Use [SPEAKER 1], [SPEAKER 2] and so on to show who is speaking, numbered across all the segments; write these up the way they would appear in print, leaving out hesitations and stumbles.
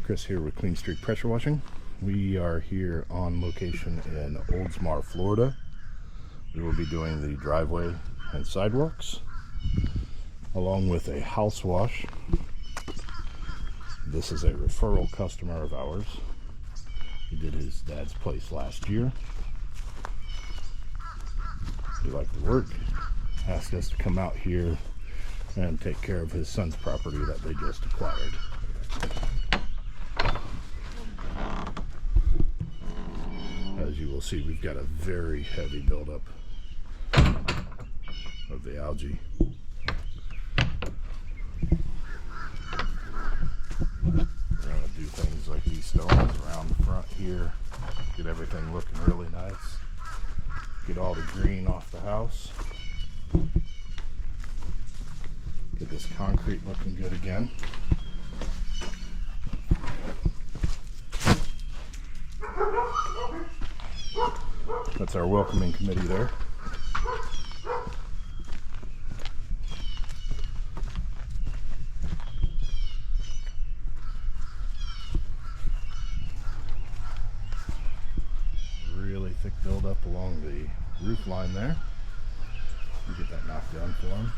[SPEAKER 1] Chris here with Clean Streak Pressure Washing. We are here on location in Oldsmar, Florida. We will be doing the driveway and sidewalks along with a house wash. This is a referral customer of ours. He did his dad's place last year. He liked the work, asked us to come out here and take care of his son's property that they just acquired. As you will see, we've got a very heavy buildup of the algae. We're going to do things like these stones around the front here, get everything looking really nice, get all the green off the house, get this concrete looking good again. That's our welcoming committee there. Really thick buildup along the roof line there. We get that knocked down for him.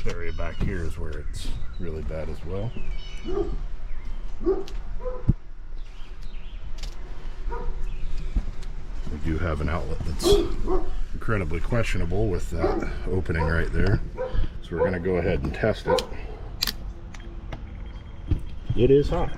[SPEAKER 1] Area back here is where it's really bad as well. We do have an outlet that's incredibly questionable with that opening right there, so we're going to go ahead and test it. It is hot.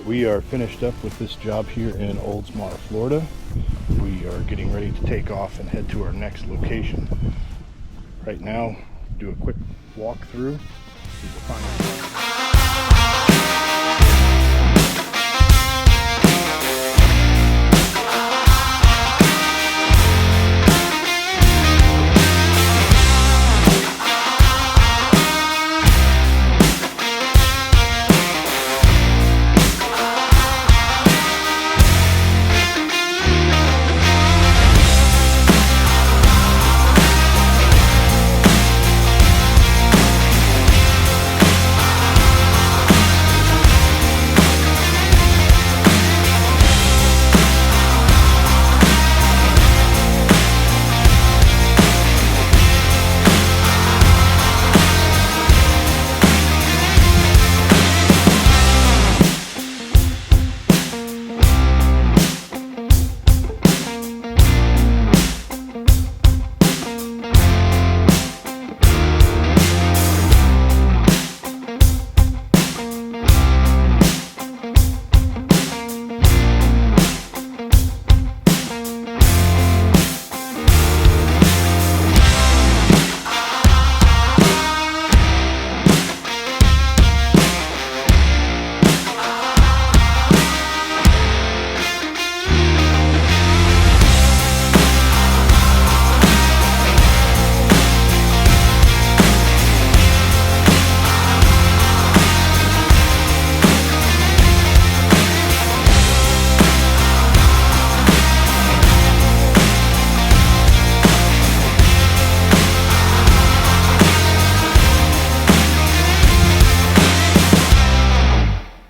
[SPEAKER 1] We are finished up with this job here in Oldsmar, Florida. We are getting ready to take off and head to our next location. Right now, do a quick walk through. See the final.